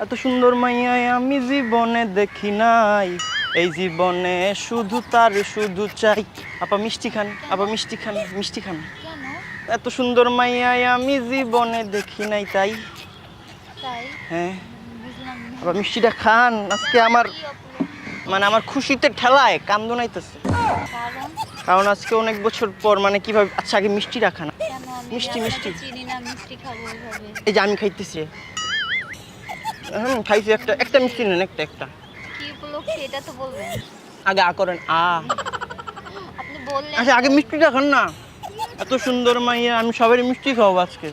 এত সুন্দর মাইয়াই আমি জীবনে দেখি নাই, এই জীবনে শুধু তার শুধু চাই। আপা মিষ্টি খান, আপা মিষ্টি খান, মিষ্টি খান। কেন? এত সুন্দর মাইয়াই আমি জীবনে দেখি নাই তাই। তাই? হ্যাঁ বুঝলাম না। আপা মিষ্টিটা খান। আজকে আমার কি উপলক্ষে? মানে আমার খুশিতে ঠেলায় কান্দনাইতেছে। কারণ? কারণ আজকে অনেক বছর পর মানে কিভাবে, আচ্ছা আগে মিষ্টিটা খান। কেন আমি মিষ্টি, আপনাকে মিষ্টি। চিনি না, মিষ্টি খাবো ওইভাবে? এই যে আমি খাইতেছি, খাইছি একটা একটা মিষ্টি নেন, একটা একটা। কি উপলক্ষে এটা তো বলবেন। আগে করেন আপনি বললেন। আচ্ছা আগে মিষ্টিটা খান না। এত সুন্দর মাইয়া আমি সবারই মিষ্টি খাওয়াবো আজকে।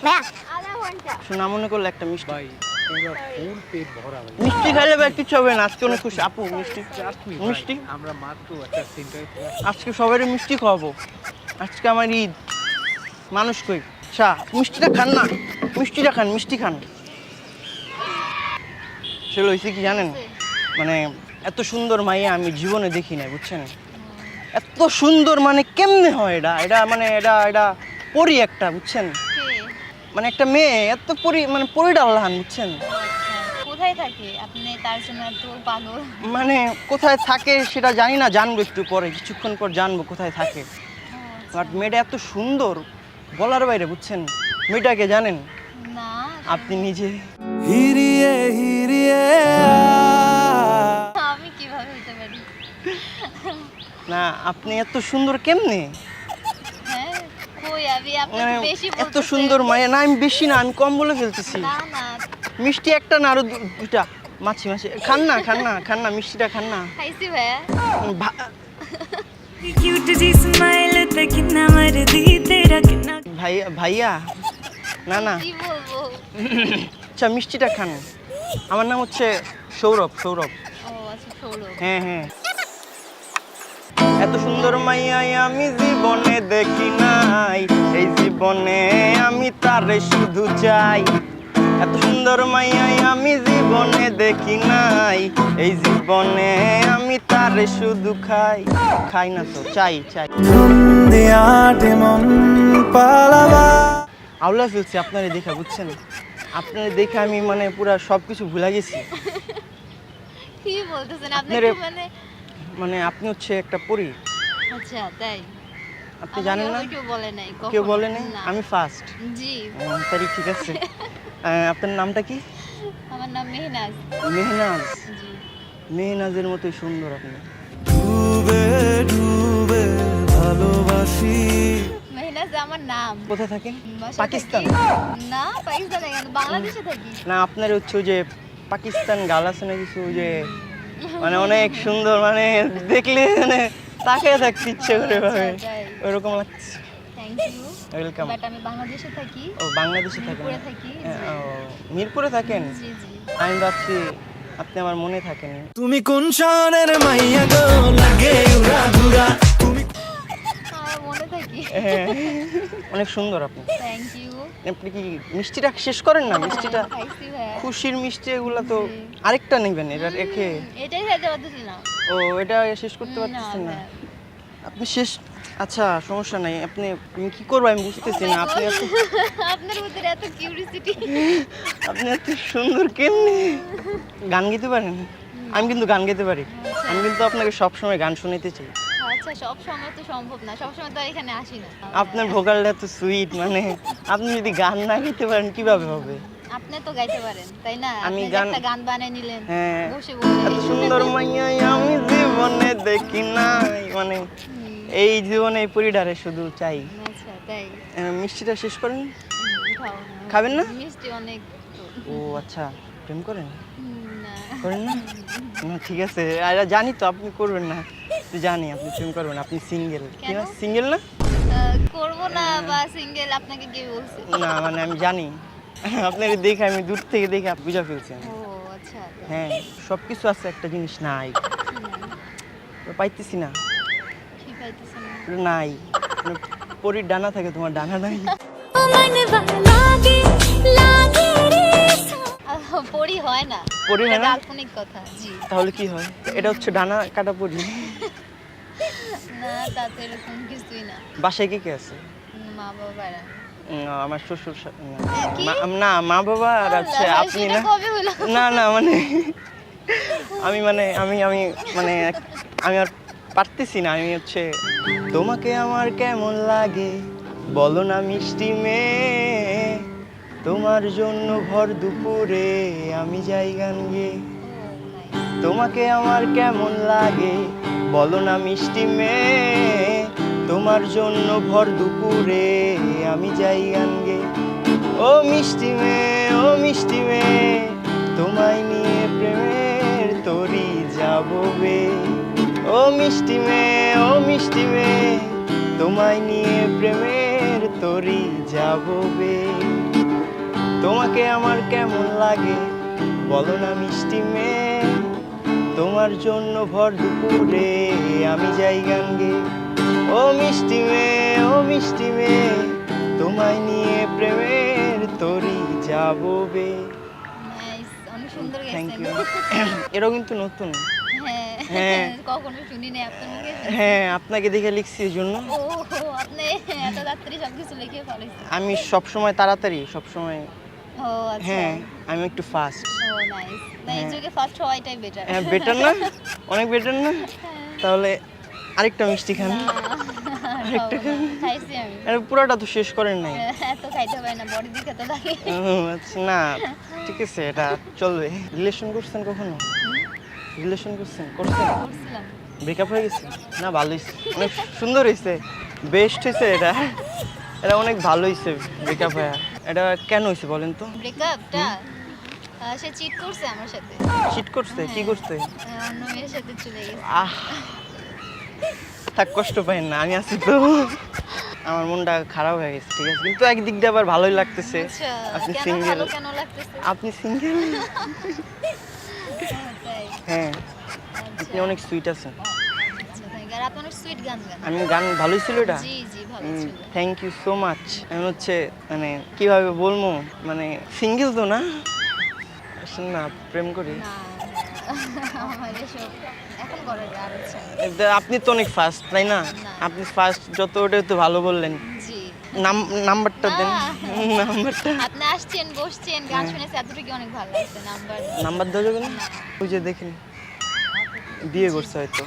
আধা ঘন্টা। শোনা মনে করলে একটা মিষ্টি ভাই পুরো ফুল পেট ভরা ভাই। মিষ্টি খাইলে ভাই কিছু হবে না। আজকে অনেক খুশি আপু। মিষ্টি মিষ্টি আমরা মাত্র একটা সেন্টারে আজকে সবারই মিষ্টি খাওয়াবো। আজকে আমার ঈদ। মানুষ কই আচ্ছা মিষ্টিটা খান না, মিষ্টিটা খান, মিষ্টি খান। সে হয়েছে কি জানেন, মানে এত সুন্দর মাইয়া আমি জীবনে দেখি নাই, বুঝছেন? এত সুন্দর মানে কেমনে হয় এটা, এটা মানে এটা এটা পরি একটা, বুঝছেন? মানে একটা মেয়ে এত পরি, মানে পরিটা আল্লাহান, বুঝছেন? কোথায় থাকে আপনি তার জন্য এত পাগল? মানে কোথায় থাকে সেটা জানি না, জানবো একটু পরে, কিছুক্ষণ পর জানবো কোথায় থাকে। বাট মেয়েটা এত সুন্দর বলার বাইরে, বুঝছেন? মেয়েটাকে জানেন না আপনি নিজে? হিরিয়ে হিরিয়ে আমি কিভাবে হতে পারি? না আপনি এত সুন্দর কেমনে? হ্যাঁ কই আমি আপনি মানে তো বেশি এত বলতেছেন। সুন্দর মায়া না, আমি বেশি না, আমি কম বলে ফেলতেছি। না না মিষ্টি একটা না, আরো দুটা। মাছি মাছি খান না, খান না, খান না, মিষ্টিটা খান না। খাইছি ভাইয়া। क्यूट जी स्माइल ते कितना मर्दी तेरा कितना ভাইয়া ভাইয়া না না, কি বলবো? আচ্ছা মিষ্টিটা খান। আমার নাম হচ্ছে সৌরভ, সৌরভ। ও আচ্ছা সৌরভ। হ্যাঁ হ্যাঁ। এত সুন্দর মাইয়াই আমি জীবনে দেখি নাই, এই জীবনে আমি তারে শুধু চাই। এত সুন্দর মাইয়াই আমি জীবনে দেখি নাই, এই জীবনে আমি তারে শুধু খাই। খাই না তো, চাই চাই। ধুন্দিয়াটে মন পালাবা আউলা ফেলছি আপনারে দেখা, বুঝছেন? আপনারে দেখে আমি মানে পুরা সবকিছু ভুলে গেছি। কি বলতেছেন আপনি? আপনারে- একটু মানে মানে আপনি হচ্ছে একটা পরী। আচ্ছা তাই? আপনি জানেন না? কেউ বলে নাই কখনো। কেউ বলে নাই? না। আমি ফার্স্ট। জি তাই ঠিক আছে। আপনার নামটা কি? আমার নাম মেহনাজ। মেহনাজ। জি মেহনাজের মতোই সুন্দর আপনি। ডুবে ডুবে ভালোবাসি মেহনাজ আমার নাম। কোথায় থাকেন? বাসায় পাকিস্তান? থাকি। না পাকিস্তানে কেন, বাংলাদেশে থাকি। না আপনার হচ্ছে ওই যে পাকিস্তান গাল আছে না কিছু, ওই যে মানে অনেক সুন্দর, মানে দেখলে মানে তাকিয়ে থাকতে ইচ্ছে করে ভাবে, তাই। ওইরকম লাগছে। Thank you. ওয়েলকাম। বাট আমি বাংলাদেশে থাকি। ও বাংলাদেশে থাকেন? মিরপুরে থাকি। ও, মিরপুরে থাকেন? জি জি। আমি ভাবছি আপনি আমার মনে থাকেন। তুমি কোন শহরের মাইয়া গো লাগে উড়া ধুরা তুমি আমার মনে থাকি। অনেক সুন্দর আপনি। Thank you. আপনি কি মিষ্টিটা শেষ করেন না? মিষ্টিটা খাইছি ভাইয়া। খুশির মিষ্টি, এগুলা তো আরেকটা নেবেন, এটা রেখে। এটাই খাইতে পারতেছি না। ও এটা শেষ করতে পারতেছেন না? ভাইয়া। আপনি শেষ, আচ্ছা সমস্যা নাই। আপনি কি করবো আমি বুঝতেছি না। আপনি এত আপনার ভিতরে এত কিউরিসিটি। আপনি এত সুন্দর কেমনে? গান গাইতে পারেন? আমি কিন্তু গান গাইতে পারি। আমি কিন্তু আপনাকে সবসময় গান শুনাইতে চাই। আচ্ছা সব সময় তো সম্ভব না, সব সময় তো আর এখানে আসি না। আপনার ভোকালটা এত সুইট, মানে আপনি যদি গান না গাইতে পারেন কিভাবে হবে? আপনি তো গাইতে পারেন তাই না? আমি আপনি যে গান- একটা গান বানিয়ে নিলেন হ্যাঁ। বসে বসে। এত সুন্দর মাইয়াই আমি জীবনে দেখি নাই, মানে এই জীবনে এই পরিডারে শুধু চাই। আচ্ছা তাই। মিষ্টিটা শেষ করেন। খাও না। খাবেন না? মিষ্টি অনেক। ও আচ্ছা, প্রেম করেন? না করেন না? না ঠিক আছে, আর জানি তো আপনি করবেন না, তো জানি আপনি প্রেম করবেন। আপনি সিঙ্গেল? কি না, কেন? সিঙ্গেল না? করব না বা সিঙ্গেল আপনাকে কে বলছে? না মানে আমি জানি, আপনার দেখে আমি দূর থেকে দেখে বুঝা ফেলছি আমি। ও আচ্ছা তাই। হ্যাঁ সব কিছু আছে, একটা জিনিস নাই, পাইতেছি না। কি পাইতেছেন না? ওটা নাই। মানে পরীর ডানা থাকে, তোমার ডানা নাই। পরি হয় না। পরি হয় এটা না? কাল্পনিক কথা। জি তাহলে কি হয়? এটা হচ্ছে ডানা কাটা পরি। না তাতে এরকম কিছুই না। বাসায় কে কে আছে? মা বাবারা। আমার শ্বশুর কি? না মা বাবা আর আছে আল্লাহ, আপনি সেটা না কবে হলো? না মানে আমি মানে আমি আর পারতেছি না। আমি হচ্ছে তোমাকে আমার কেমন লাগে বলো না মিষ্টি মেয়ে, তোমার জন্য ভর দুপুরে আমি যাই গান গেয়ে। তোমাকে আমার কেমন লাগে বলো না মিষ্টি মেয়ে, তোমার জন্য ভর দুপুরে আমি যাই গান গেয়ে। ও মিষ্টি মেয়ে তোমায় নিয়ে প্রেমের তরি যাবো বে। ও মিষ্টি মেয়ে তোমায় নিয়ে প্রেমের তরি যাবো বে। তোমাকে আমার কেমন লাগে বলো না মিষ্টি মেয়ে, তোমার জন্য ভর দুপুরে আমি যাই গান গেয়ে। ও মিষ্টি মেয়ে তোমায় নিয়ে প্রেমের তরি যাবো বে। নাইস, অনেক সুন্দর থ্যাংক গেছেন। ইউ। এটাও কিন্তু নতুন। হ্যাঁ হ্যাঁ। কখনো শুনি নাই আপনার মুখে। হ্যাঁ আপনাকে দেখে লিখছি এই জন্য। ও আপনি এত তাড়াতাড়ি সবকিছু লিখে ফেলেছেন। আমি সবসময় তাড়াতাড়ি সবসময়। ও আচ্ছা। হ্যাঁ আমি একটু ফাস্ট। ও নাইস। না এই যুগে ফার্স্ট হওয়াটাই বেটার। হ্যাঁ বেটার না, অনেক বেটার না। তাহলে আরেকটা মিষ্টি খান। আরেকটা খান। খাইছি আমি। আরে পুরোটা তো শেষ করেন নাই। এত খাইতে পারি না, বডি দিকে তো লাগে। ও আচ্ছা না ঠিক আছে, এটা চলবে। রিলেশন করছেন কখনো? রিলেশন করছেন? করছিলাম। ব্রেকআপ হয়ে গেছে? না ভালো হয়েছে, অনেক সুন্দর হয়েছে, বেস্ট হয়েছে এটা। এটা অনেক ভালো হয়েছে ব্রেকআপ হয়ে। এটা কেন হয়েছে বলেন তো? ব্রেকআপটা সে চিট করছে আমার সাথে। চিট করছে? কি করছে? অন্য মেয়ের সাথে চলে গেছে। আহ থাক কষ্ট পাইন না, আমি আছি তো। আমার মনটা খারাপ হয়ে গেছে ঠিক আছে, কিন্তু একদিক দিয়ে আবার ভালোই লাগতেছে। আচ্ছা আপনি কেন সিঙ্গেল? ভালো কেন লাগতেছে? আপনি সিঙ্গেল? তাই। হ্যাঁ আচ্ছা। আপনি অনেক সুইট আছেন। আচ্ছা থ্যাংক ইউ। আর আপনি অনেক সুইট গান গান। আমি গান ভালোই ছিল এটা। জি জি ভালো ছিল। Thank you so much. আমি হচ্ছে মানে কিভাবে বলবো, মানে সিঙ্গেল তো না, আসেন না প্রেম করি। না আমার এসব এখন করার আর ইচ্ছা নেই। আপনি তো অনেক ফাস্ট তাই না? না। আপনি ফাস্ট যত ওটা তো ভালো বললেন। জি। নাম্বারটা দেন। না। নাম্বারটা আপনি আসছেন বসছেন গান শুনেছি এতটুকু অনেক ভালো লাগছে। নাম্বার দেওয়া যাবে না? ওই যে দেখেন বিয়ে করছে হয়তো।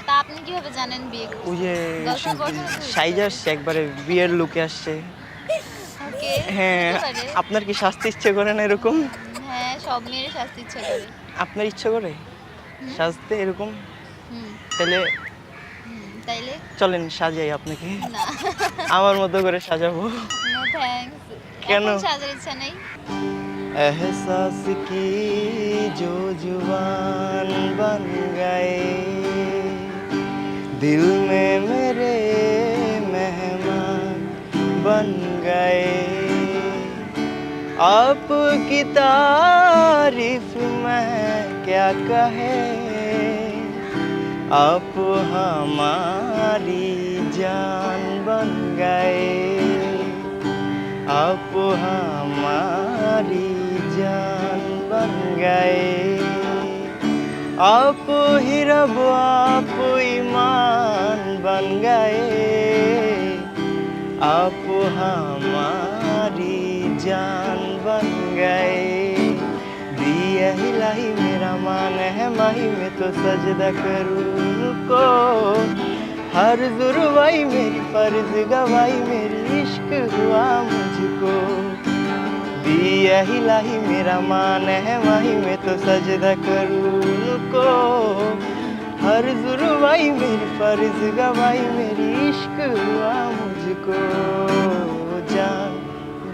তা আপনি কিভাবে জানেন বিয়ে করছে? ওই যে Girlfriend boyfriend হয়েছে? সাইজে আসছে একবারে, বিয়ের লুকে আসছে। ওকে। হ্যাঁ হতে পারে। আপনার কি শাস্তি ইচ্ছে করে না এরকম? হ্যাঁ সব মেয়ের শাস্তি ইচ্ছে করে। আপনার ইচ্ছে করে সাজতে এরকম? হুম তাহলে তাইলে চলেন সাজাই আপনাকে, না আমার মতো করে সাজাবো। No thanks. কেন? এখন সাজার ইচ্ছা নেই। एहसास की जो जुबान बन गए, दिल में मेरे मेहमान बन गए। आपकी तारीफ में क्या कहे, आप हमारी जान बन गए। आप हमारी जान बन गए। आप ही रब आप ईमान बन गए। आप हमारी जान बन गए। दिया हिलाई मेरा मान है माही में तो सजदा करूं को। हर जुर्वाई मेरी फर्ज गवाई मेरी इश्क हुआ मुझको। दिया हिलाई मेरा मान है माही में तो सजदा करूं को। हर जुर्वाई मेरी फर्ज गवाई मेरी इश्क हुआ मुझको। जान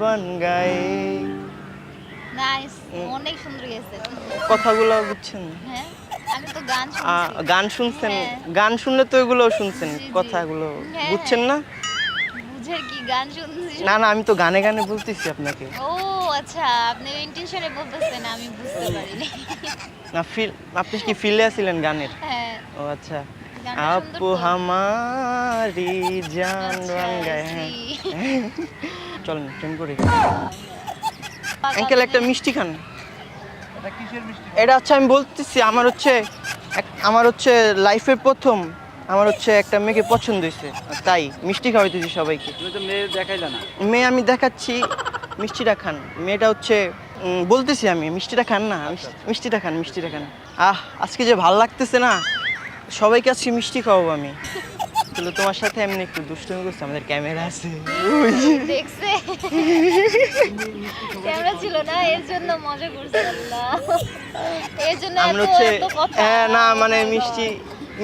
बन गए। নাইস, অনেক সুন্দর গেছে। কথাগুলো বুঝছেন? হ্যাঁ আমি তো গান শুনছি। গান শুনছেন? হ্যাঁ। গান শুনলে তো এগুলো শুনছেন, জি, জি। কথাগুলো হ্যাঁ, বুঝছেন না? বুঝে কি গান শুনছি? না না আমি তো গানে গানে বলতেছি আপনাকে। ও আচ্ছা আপনি ইন্টেনশনে বলতেছেন, আমি বুঝতে পারিনি। না ফিল, আপনি কি ফিলে আছিলেন গানের? হ্যাঁ ও আচ্ছা। গানটা आप সুন্দর তো। हमारी जान আচ্ছা, बन गए हैं। see। চলেন প্রেম করি। পাগল আঙ্কেল একটা মানে- মিষ্টি খান। এটা কিসের মিষ্টি? এটা হচ্ছে আমি বলতেছি আমার হচ্ছে লাইফের প্রথম আমার হচ্ছে একটা মেয়েকে পছন্দ হয়েছে, তাই মিষ্টি খাওয়াইতেছি সবাইকে। তুমি তো মেয়ে দেখাইলে না। মেয়ে আমি দেখাচ্ছি, মিষ্টিটা খান। মেয়েটা হচ্ছে বলতেছি আমি, মিষ্টিটা খান না, মিষ্টিটা খান, মিষ্টিটা খান। আজকে যে ভাল লাগতেছে না, সবাইকে আজকে মিষ্টি খাওয়াবো আমি। তাহলে তোমার সাথে এমনি একটু দুষ্টুমি করছি, আমাদের ক্যামেরা আছে। দেখছে ক্যামেরা ছিল না, এর জন্য মজা করছে। আল্লাহ, এর জন্য আমরা এত হচ্ছে এত কথা। না মানে মিষ্টি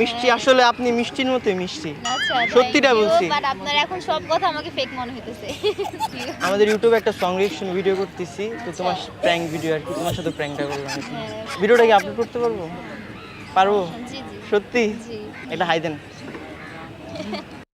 মিষ্টি আসলে আপনি মিষ্টির মতোই মিষ্টি। আচ্ছা, সত্যিটা বলছি। বাট আপনার এখন সব কথা আমাকে ফেক মনে হইতেছে। আমাদের ইউটিউবে একটা সং রিঅ্যাকশন ভিডিও করতেছি, তো তোমার প্র্যাঙ্ক ভিডিও আর কি, তোমার সাথে প্র্যাঙ্কটা করলাম। ভিডিওটা কি আপলোড করতে পারবো? পারবো? জি জি সত্যি? জি। এটা হাই দেন।